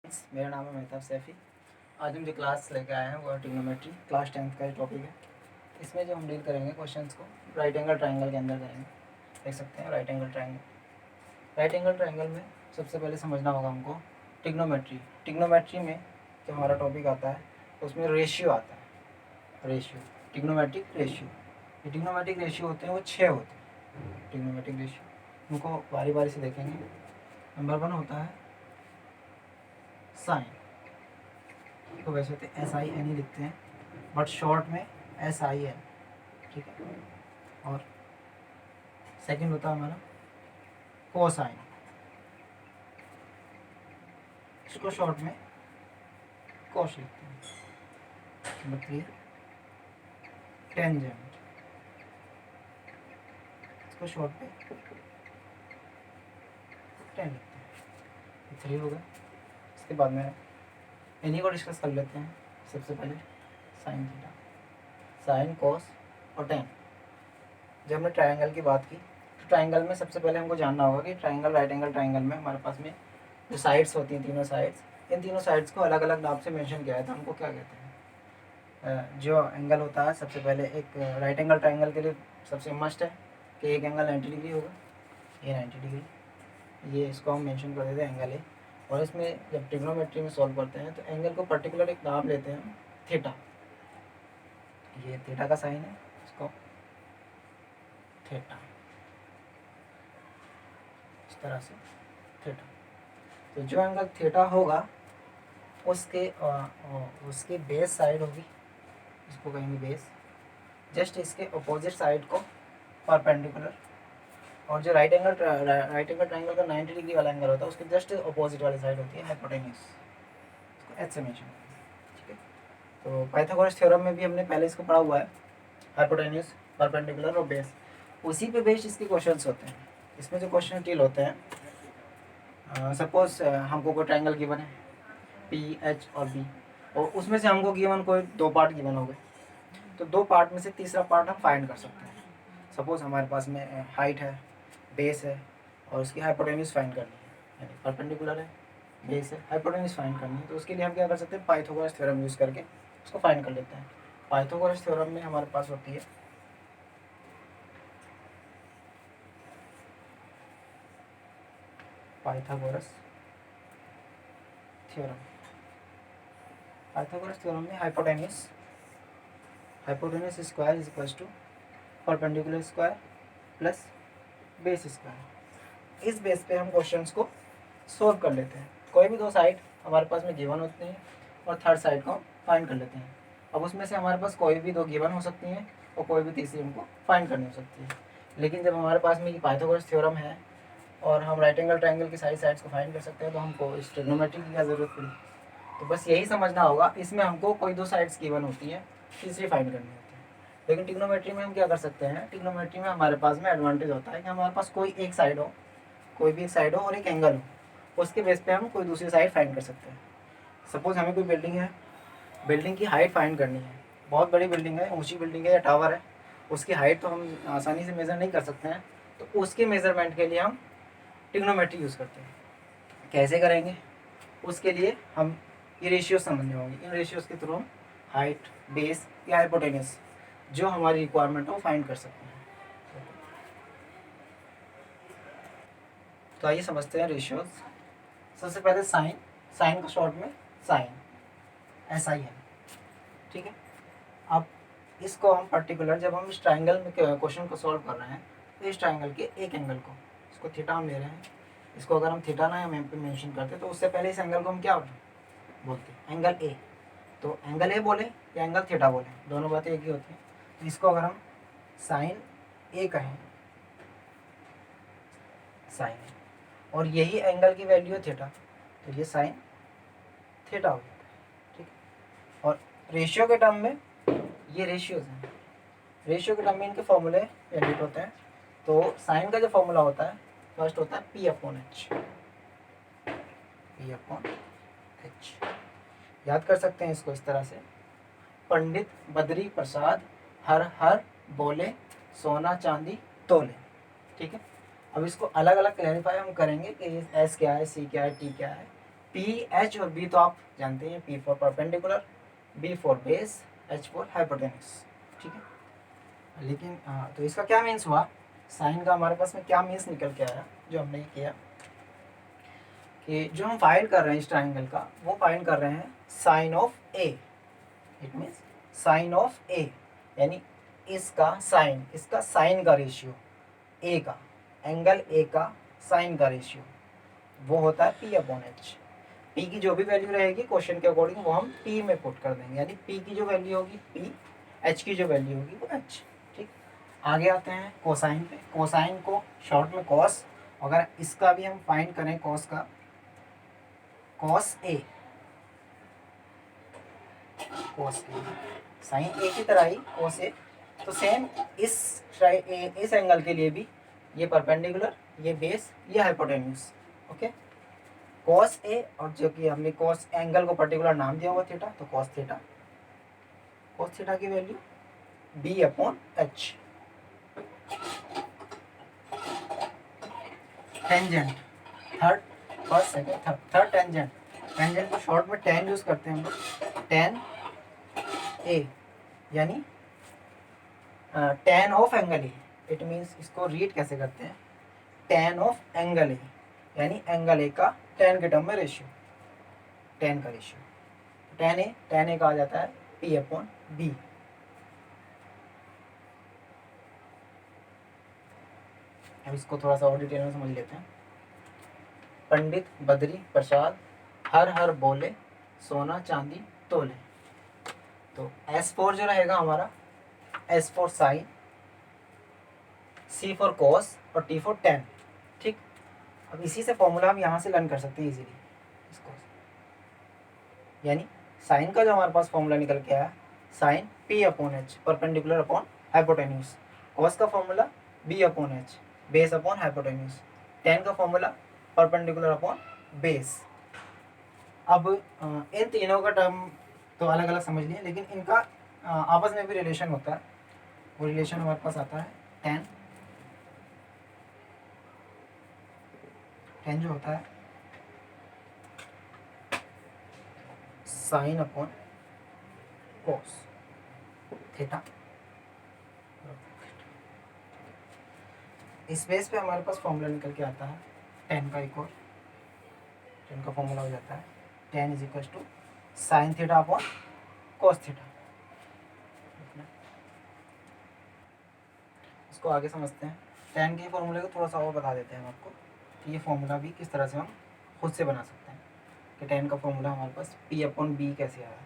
मेरा नाम है मेहताब सैफ़ी। आज हम जो क्लास लेके आए हैं वो है ट्रिग्नोमेट्री, क्लास 10th का टॉपिक है। इसमें जो हम डील करेंगे क्वेश्चंस को राइट एंगल ट्रायंगल के अंदर करेंगे। देख सकते हैं right angle triangle. Right angle triangle में सबसे पहले समझना होगा हमको ट्रिग्नोमेट्री। ट्रिग्नोमेट्री में जो हमारा टॉपिक आता है उसमें रेशियो आता है। Ratio, trigonometric ratio. ये ट्रिग्नोमेट्रिक रेशियो होते हैं वो 6 होते हैं। ट्रिग्नोमेट्रिक रेशियो उनको बारी बारी से देखेंगे। नंबर 1 होता है साइन, तो वैसे तो SIN ही लिखते हैं बट शॉर्ट में SIN, ठीक है। और सेकंड होता है हमारा कोसाइन, इसको शॉर्ट में कोस लिखते हैं। नंबर 3 टेंजेंट, इसको शॉर्ट में टेन लिखते हैं। 3 हो गया। इसके बाद में इन्हीं को डिस्कस कर लेते हैं। सबसे पहले साइन थीटा, साइन कोस और टेन। जब हमने ट्रायंगल की बात की तो ट्रायंगल में सबसे पहले हमको जानना होगा कि ट्रायंगल, राइट एंगल ट्रायंगल में हमारे पास में जो साइड्स होती हैं, तीनों साइड्स, इन तीनों साइड्स को अलग अलग नाम से मेंशन किया है तो हमको क्या कहते हैं। जो एंगल होता है सबसे पहले एक राइट एंगल ट्रायंगल के लिए सबसे मस्ट है कि एक एंगल 90 डिग्री होगा, ये 90 डिग्री, ये इसको हम मेंशन कर देते हैं एंगल ए। और इसमें जब ट्रिग्नोमेट्री में सॉल्व करते हैं तो एंगल को पर्टिकुलर एक नाम लेते हैं थीटा। ये थीटा का साइन है, इसको थीटा, इस तरह से थीटा। तो जो एंगल थीटा होगा उसके बेस साइड होगी, इसको कहेंगे बेस, जस्ट इसके अपोजिट साइड को परपेंडिकुलर। और जो राइट एंगल ट्रायंगल का 90 डिग्री वाला एंगल होता है उसके जस्ट अपोजिट वाली साइड होती है हाइपोटेन्यूज, इसको एच से मेंशन करेंगे, ठीक है। तो पाइथागोरस थ्योरम में भी हमने पहले इसको पढ़ा हुआ है, हाइपोटेन्यूज, परपेंडिकुलर और बेस। उसी पे बेस्ड इसके क्वेश्चंस होते हैं। इसमें जो क्वेश्चन डील होते हैं, सपोज हमको कोई ट्रायंगल गिवन है PH और B, और उसमें से हमको गिवन कोई 2 पार्ट गिवन हो गए, तो 2 पार्ट में से तीसरा पार्ट हम फाइंड कर सकते हैं। सपोज हमारे पास में हाइट है, बेस है और उसकी हाइपोटेन्यूज फाइंड करनी है, यानी परपेंडिकुलर है, बेस है, हाइपोटेन्यूज फाइंड करनी है। तो उसके लिए हम क्या कर सकते हैं, पाइथागोरस थ्योरम यूज़ करके उसको फाइंड कर लेते हैं। पाइथागोरस थ्योरम में हमारे पास होती है पाइथागोरस थ्योरम। पाइथागोरस थ्योरम में hypotenuse square is equals to perpendicular square plus base square. इस बेस पे हम क्वेश्चंस को सोल्व कर लेते हैं। कोई भी 2 साइड हमारे पास में गिवन होते हैं और थर्ड साइड को फाइंड कर लेते हैं। अब उसमें से हमारे पास कोई भी 2 गिवन हो सकती हैं और कोई भी तीसरी हमको फाइंड करनी हो सकती है। लेकिन जब हमारे पास में ये पाइथागोरस थ्योरम है और हम राइट एंगल ट्रायंगल की सारी साइड्स को फाइंड कर सकते हैं तो हमको इस ट्रिग्नोमेट्री की क्या ज़रूरत पड़ी। तो बस यही समझना होगा, इसमें हमको कोई 2 साइड्स गिवन होती हैं, तीसरी फाइंड करनी होती है। लेकिन ट्रिग्नोमेट्री में हम क्या कर सकते हैं, ट्रिग्नोमेट्री में हमारे पास में एडवांटेज होता है कि हमारे पास कोई एक साइड हो, कोई भी एक साइड हो और एक एंगल हो, उसके बेस पे हम कोई दूसरी साइड फाइंड कर सकते हैं। सपोज हमें कोई बिल्डिंग है, बिल्डिंग की हाइट फाइंड करनी है, बहुत बड़ी बिल्डिंग है, ऊंची बिल्डिंग है या टावर है, उसकी हाइट तो हम आसानी से मेज़र नहीं कर सकते हैं, तो उसके मेज़रमेंट के लिए हम ट्रिग्नोमेट्री यूज़ करते हैं। कैसे करेंगे, उसके लिए हम ये रेशियोज समझने होंगे। इन रेशियोज़ के थ्रू हम हाइट, बेस या हाइपोटेन्यूज जो हमारी रिक्वायरमेंट है वो फाइंड कर सकते हैं। तो आइए समझते हैं रेशियोज। सबसे पहले साइन, साइन का शॉर्ट में साइन, SIN, ठीक है। अब इसको हम पर्टिकुलर, जब हम इस ट्राइंगल में क्वेश्चन को सॉल्व कर रहे हैं तो इस ट्राइंगल के एक एंगल को, इसको थीटा हम ले रहे हैं, इसको अगर हम थीटा ना मेंशन करते तो उससे पहले इस एंगल को हम क्या बोलते हैं, एंगल A। तो एंगल A बोले या एंगल थीटा बोले, दोनों बातें एक ही होती हैं। तो इसको अगर हम साइन A कहें, साइन A, और यही एंगल की वैल्यू है थीटा, तो ये साइन थीटा हो जाता है, ठीक है। और रेशियो के टर्म में ये रेशियोज हैं, रेशियो के टर्म में इनके फॉर्मूले एडिट होते हैं। तो साइन का जो फॉर्मूला होता है फर्स्ट होता है P/H, P/H। याद कर सकते हैं इसको इस तरह से, पंडित बद्री प्रसाद हर हर बोले सोना चांदी तोले, ठीक है। अब इसको अलग अलग क्लैरिफाई हम करेंगे कि S क्या है, C क्या है, T क्या है, पी एच और बी तो आप जानते हैं, P for perpendicular, B for base, H for hypotenuse, ठीक है। लेकिन तो इसका क्या मीन्स हुआ, साइन का हमारे पास में क्या मीन्स निकल के आया, जो हमने किया कि जो हम फाइंड कर रहे हैं इस ट्राइंगल का, वो फाइंड कर रहे हैं sine of A. It means sine of A, यानी इसका साइन का रेशियो, ए का एंगल ए का साइन का रेशियो वो होता है पी अपॉन एच। पी की जो भी वैल्यू रहेगी क्वेश्चन के अकॉर्डिंग वो हम पी में पुट कर देंगे, यानी पी की जो वैल्यू होगी पी, एच की जो वैल्यू होगी वो एच। ठीक, आगे आते हैं कोसाइन पे। कोसाइन को शॉर्ट में कॉस, अगर इसका भी हम फाइंड करें कॉस का, cos A, cos A sign ए की तरह ही कॉस ए, तो सेम इस एंगल के लिए भी ये परपेंडिकुलर, ये बेस, ये हाइपोटेन्यूज। ओके, कॉस ए, और जो कि हमने कॉस एंगल को पर्टिकुलर नाम दिया हुआ थीटा, तो कॉस थीटा, कॉस थीटा की value B upon H. Tangent, third, first second third tangent, tangent को शॉर्ट में टेन यूज करते हैं हम लोग, टेन ए, यानी tan of angle A. It means इसको रीड कैसे करते हैं, टेन ऑफ एंगल ए, यानी एंगल ए का टेन के टर्म में रेशियो, टेन का रेशियो, टेन ए का आ जाता है पी अपॉन बी। अब इसको थोड़ा सा और डिटेल में समझ लेते हैं। पंडित बद्री प्रसाद हर हर बोले, सोना चांदी तोले। तो S4 जो रहेगा हमारा, S for sine, C for cos और T फॉर टेन। ठीक, अब इसी से फॉर्मूला हम यहाँ से लर्न कर सकते हैं इजीली इसको, यानी साइन का जो हमारे पास फॉर्मूला निकल के आया, sine P upon H, perpendicular upon hypotenuse. Cos का formula B upon H, base upon hypotenuse. Tan का फॉर्मूला परपेंडिकुलर अपॉन बेस। अब इन तीनों का टर्म तो अलग अलग समझ लिए, लेकिन इनका आपस में भी रिलेशन होता है। वो रिलेशन हमारे पास आता है टेन, टेन जो होता है साइन अपॉन कॉस थीटा। इस बेस पे हमारे पास फॉर्मूला निकल के आता है टेन का, एक और टेन का फॉर्मूला हो जाता है tan is equal to sine theta upon cos theta. इसको आगे समझते हैं। टेन के फॉर्मूले को थोड़ा सा और बता देते हैं हम आपको कि ये फॉर्मूला भी किस तरह से हम खुद से बना सकते हैं। कि टेन का फॉर्मूला हमारे पास पी अपॉन बी कैसे आया,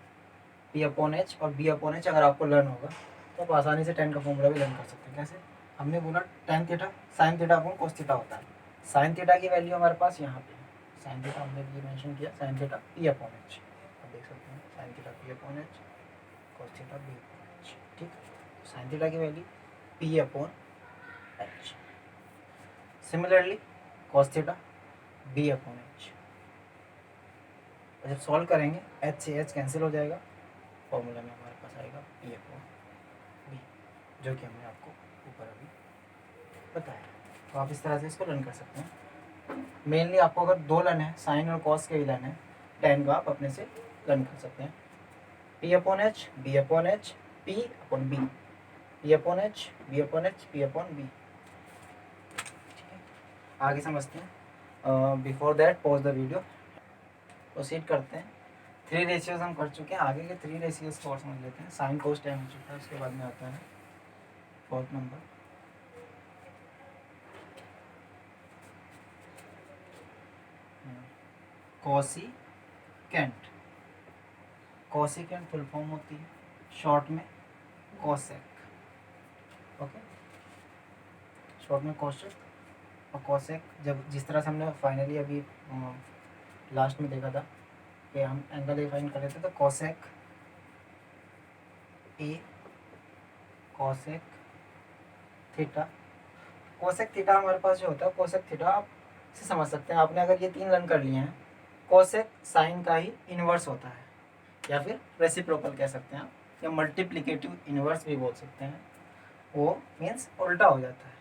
पी अपॉन एच और बी अपॉन एच अगर आपको लर्न होगा तो आप आसानी से टेन का फॉर्मूला भी लर्न कर सकते हैं। कैसे, हमने बोला tan theta sine theta upon cos theta होता है। साइन थीटा की वैल्यू हमारे पास यहाँ पे है, साइन थीटा हमने ये मेंशन किया, sine theta P upon H, आप देख सकते हैं sine theta P upon H, cos theta B upon H. ठीक, साइन थीटा की value P upon H. Similarly cos theta B upon H. जब सॉल्व करेंगे एच से एच कैंसिल हो जाएगा, फॉर्मूला में हमारे पास आएगा पी अपॉन बी, जो कि हमने आपको ऊपर अभी बताया। तो आप इस तरह से इसको लर्न कर सकते हैं। मेनली आपको अगर दो लर्न है, साइन और कॉस के भी लर्न है, टेन का आप अपने से लर्न कर सकते हैं। P upon H, B upon H, P upon B, P upon H, B upon H, P upon B. आगे समझते हैं। Before that pause the video, proceed करते हैं। थ्री रेशियोज हम कर चुके हैं, आगे के थ्री रेशियोज को और समझ लेते हैं। साइन कोस टेन हो चुका है, उसके बाद में आता है fourth number cosecant. Cosecant full form होती है शॉर्ट में कोसेक। ओके, शॉर्ट में कोसेक और कोसेक। जब जिस तरह से हमने फाइनली अभी लास्ट में देखा था कि हम एंगल ए फाइंड कर रहे थे, तो कोसेक ए, कोसेक थीटा। कोसेक थीटा हमारे पास जो होता है, कोसेक थीटा आप से समझ सकते हैं। आपने अगर ये तीन लर्न कर लिए हैं, कोसेक साइन का ही इन्वर्स होता है, या फिर रेसिप्रोकल कह सकते हैं आप, या मल्टीप्लिकेटिव इन्वर्स भी बोल सकते हैं। वो मीन्स उल्टा हो जाता है।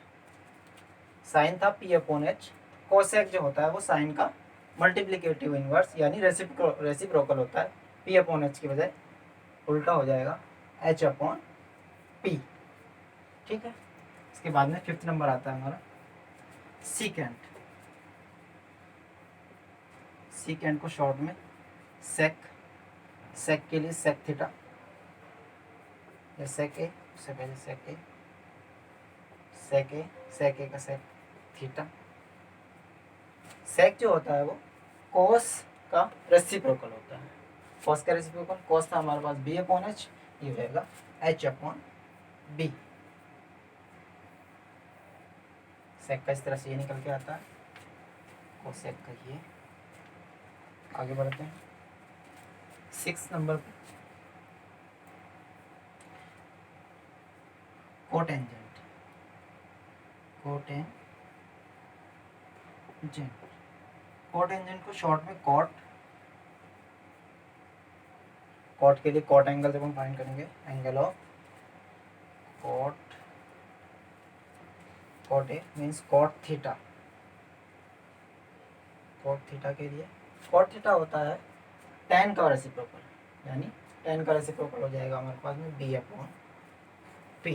साइन था पी अपॉन एच, कोसेक जो होता है वो साइन का मल्टीप्लिकेटिव इनवर्स यानी रेसिप्रोकल होता है, पी अपॉन एच की बजाय उल्टा हो जाएगा एच अपॉन पी। ठीक है, इसके बाद में 5th नंबर आता है हमारा सीकेंट। सीकेंट को शॉर्ट में सेक, सेक के लिए सेक थीटा या सेक ए, उससे पहले सेक ए, सेक ए, सेक ए का सेक थीटा। सेक जो होता है वो कोस का रेसिप्रोकल होता है। कोस का रेसिप्रोकल, कोस था हमारे पास बी अपॉन एच, ये रहेगा एच अपॉन बी। सेक का इस तरह से ये निकल के आता है, कोसेक का ये। आगे बढ़ते हैं 6 नंबर पे, कोटेंजेंट। कोटेंजेंट, कोटेंजेंट को शॉर्ट में कॉट। कॉट के लिए कॉट एंगल जब हम फाइंड करेंगे, angle of cot, cot A means cot theta. Cot theta के लिए कॉट थीटा होता है tan का रेसिप्रोकल, यानी tan का रेसिप्रोकल हो जाएगा हमारे पास में b अपॉन p।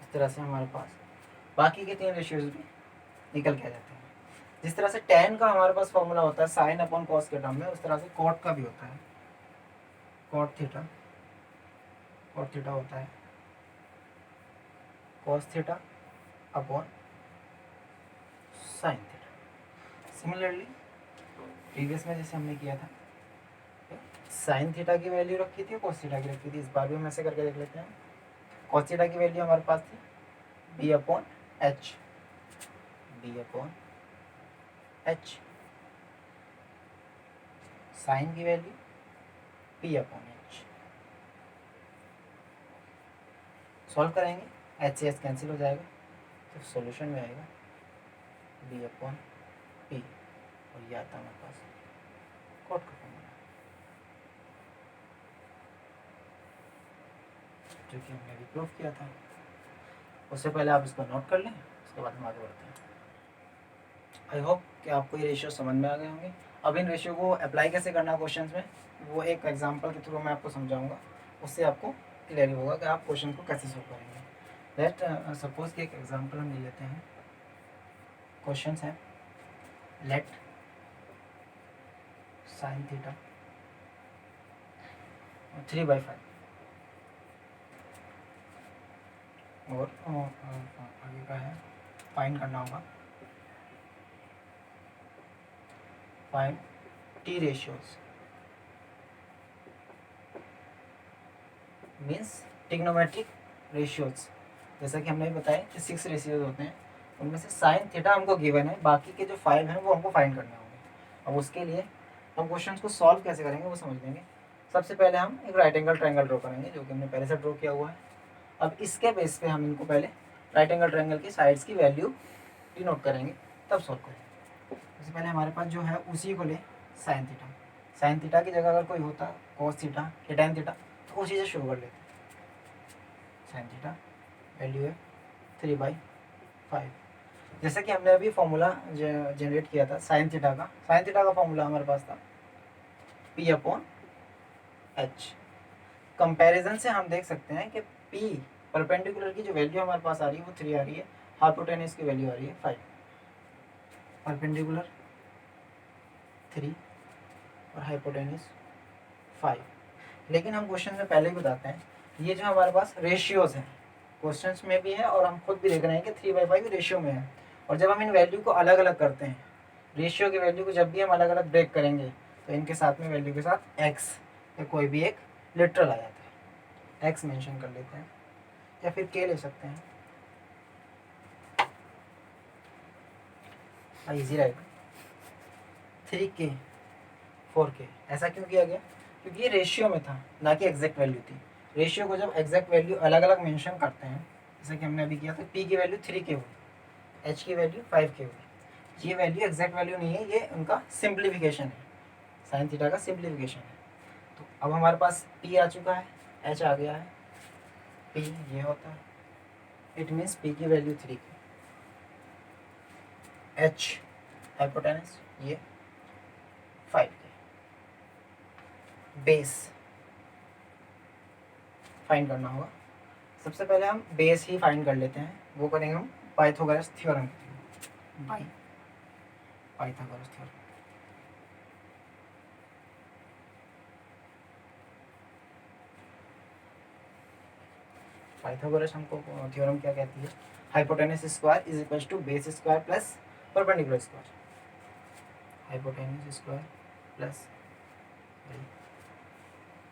इस तरह से हमारे पास बाकी के 3 रेशियोज भी निकल के आ जाते हैं। जिस तरह से tan का हमारे पास फॉर्मूला होता है साइन अपॉन कॉस के टर्म में, उस तरह से कॉट का भी होता है। कॉट थीटा, कॉट थीटा होता है cos theta upon sine theta. Similarly previous में जैसे हमने किया था, साइन थीटा की वैल्यू रखी थी, कॉस थीटा की रखी थी, इस बार भी हम ऐसे करके देख लेते हैं। कॉस थीटा की वैल्यू हमारे पास थी B upon H, B upon H. Sine की value P upon H. Solve करेंगे, एच से एच कैंसिल हो जाएगा, तो सॉल्यूशन में आएगा बी अपॉन पी, और ये आता है हमारे पास कॉट का फॉर्मूला, जो कि हमने अभी प्रूव किया था। उससे पहले आप इसको नोट कर लें, उसके बाद हम आगे बढ़ते हैं। आई होप कि आपको ये रेशियो समझ में आ गए होंगे। अब इन रेशियो को अप्लाई कैसे करना है क्वेश्चंस में, वो एक एग्जांपल के थ्रू मैं आपको समझाऊंगा, उससे आपको क्लियर होगा कि आप क्वेश्चन को कैसे सॉल्व करेंगे। लेट सपोज कि एक एग्जांपल हम ले लेते हैं। क्वेश्चंस है लेट साइन थीटा 3/5 और आगे का है फाइंड करना होगा, find T ratios means trigonometric ratios. जैसा कि हमने बताया कि 6 रेशियोज होते हैं, उनमें से साइन थीटा हमको गिवन है, बाकी के जो 5 हैं वो हमको फाइंड करने होंगे। अब उसके लिए हम क्वेश्चंस को सॉल्व कैसे करेंगे वो समझ लेंगे। सबसे पहले हम एक राइट एंगल ट्रायंगल ड्रॉ करेंगे, जो कि हमने पहले से ड्रॉ किया हुआ है। अब इसके बेस पे हम इनको पहले राइट एंगल ट्रायंगल की साइड्स की वैल्यू डिनोट करेंगे, तब सॉल्व करेंगे। सबसे पहले हमारे पास जो है उसी को ले साइन थीटा। साइन थीटा की जगह अगर कोई होता कॉस थीटा या टैन थीटा तो उसी से शुरू कर लेते। साइन थीटा वैल्यू है 3/5। जैसा कि हमने अभी फॉर्मूला जनरेट किया था साइन थीटा का, साइन थीटा का फॉर्मूला हमारे पास था पी अपॉन एच। कंपैरिजन से हम देख सकते हैं कि पी परपेंडिकुलर की जो वैल्यू हमारे पास आ रही है वो 3 आ रही है, हाइपोटेनस की वैल्यू आ रही है 5। परपेंडिकुलर 3 और हाइपोटेनस 5। लेकिन हम क्वेश्चन में पहले ही बताते हैं, ये जो हमारे पास रेशियोज हैं क्वेश्चंस में भी है और हम खुद भी देख रहे हैं कि 3/5 रेशियो में है। और जब हम इन वैल्यू को अलग अलग करते हैं, रेशियो की वैल्यू को जब भी हम अलग अलग ब्रेक करेंगे तो इनके साथ में वैल्यू के साथ एक्स या कोई भी एक लिटरल आ जाता है। एक्स मेंशन कर लेते हैं या फिर के ले सकते हैं, इजी रहेगा। 3K 4K ऐसा क्यों किया गया, क्योंकि ये रेशियो में था ना कि एग्जैक्ट वैल्यू थी। रेशियो को जब एग्जैक्ट वैल्यू अलग अलग मेंशन करते हैं, जैसे कि हमने अभी किया था, पी की वैल्यू 3K हुई, एच की वैल्यू 5K हुई। ये वैल्यू एग्जैक्ट वैल्यू नहीं है, ये उनका सिंप्लीफिकेशन है, साइन थीटा का सिंप्लीफिकेशन है। तो अब हमारे पास पी आ चुका है, एच आ गया है, पी ये होता है, इट मीन्स पी की वैल्यू 3K, एच हाइपोटेनस ये 5K। बेस फाइंड करना होगा। सबसे पहले हम बेस ही फाइंड कर लेते हैं, वो करेंगे हम पाइथागोरस थ्योरम के थ्रू। Pythagoras theorem. पाइथागोरस हमको थ्योरम क्या कहती है? Hypotenuse square is equal to base square plus perpendicular square. Hypotenuse square plus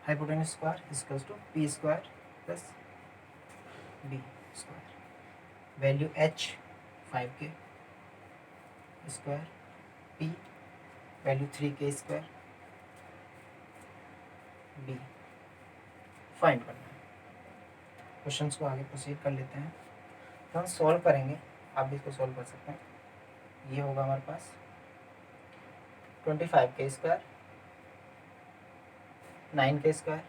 hypotenuse square is equal to P square plus B square. Value h 5K square, p value 3K square, b find करना है। Questions को आगे proceed कर लेते हैं। तो हम solve करेंगे, आप भी इसको सॉल्व कर सकते हैं। ये होगा हमारे पास 25K square, 9K square,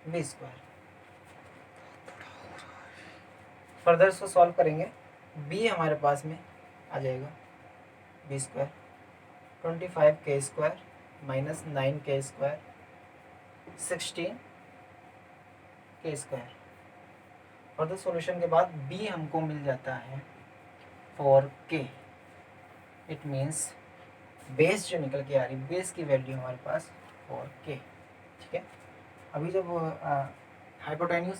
b square. Further इसको सॉल्व करेंगे, b हमारे पास में आ जाएगा b square, 25K square minus 9K square, 16K square. Further solution के बाद b हमको मिल जाता है 4K। इट मीन्स बेस जो निकल के आ रही, बेस की वैल्यू हमारे पास 4K। ठीक है, अभी जब हाइपोटेन्यूज,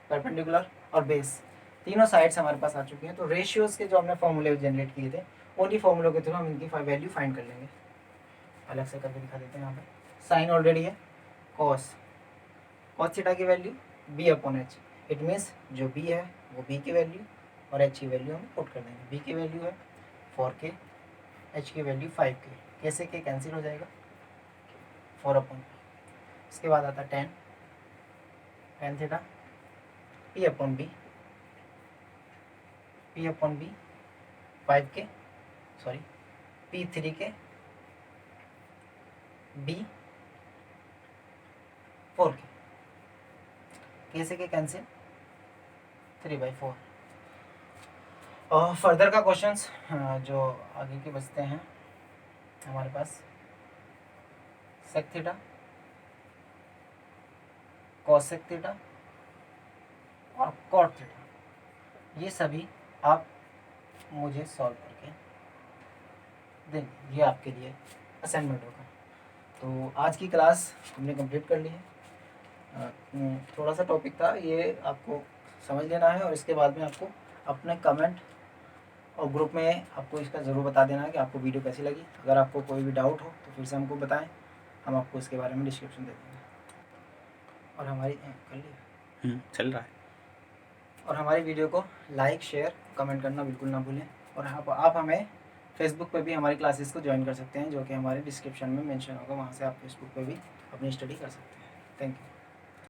परपेंडिकुलर और बेस तीनों साइड्स हमारे पास आ चुकी हैं, तो रेशियोज के जो हमने फॉर्मूले जनरेट किए थे, उन्हीं फॉर्मूलों के थ्रू हम इनकी वैल्यू फाइंड कर लेंगे। अलग से करके दिखा देते हैं। यहाँ पे साइन ऑलरेडी है, कॉस थीटा की value b upon h। It means जो b है वो b की वैल्यू और h की वैल्यू हम पुट कर देंगे। b की वैल्यू है 4K, h की वैल्यू 5K। कैसे के कैंसिल हो जाएगा, 4 अपॉन। इसके बाद आता है tan theta p upon b, 5K sorry p 3K, b 4K। कैसे के कैंसिल, 3/4। और फर्दर का क्वेश्चंस जो आगे के बचते हैं हमारे पास, सेक थीटा, कॉसेक थीटा और कॉट थीटा, ये सभी आप मुझे सॉल्व करके देंगे। ये आपके लिए असाइनमेंट होगा। तो आज की क्लास हमने कंप्लीट कर ली है। थोड़ा सा टॉपिक था, ये आपको समझ लेना है और इसके बाद में आपको अपने कमेंट और ग्रुप में आपको इसका ज़रूर बता देना है कि आपको वीडियो कैसी लगी। अगर आपको कोई भी डाउट हो तो फिर से हमको बताएं, हम आपको इसके बारे में डिस्क्रिप्शन दे देंगे। और हमारी कर लिया चल रहा है। और हमारी वीडियो को लाइक, शेयर, कमेंट करना बिल्कुल ना भूलें। और आप हमें फेसबुक पे भी हमारी क्लासेस को ज्वाइन कर सकते हैं, जो कि हमारे डिस्क्रिप्शन में मेंशन होगा। वहाँ से आप फेसबुक पे भी अपनी स्टडी कर सकते हैं। Thank you.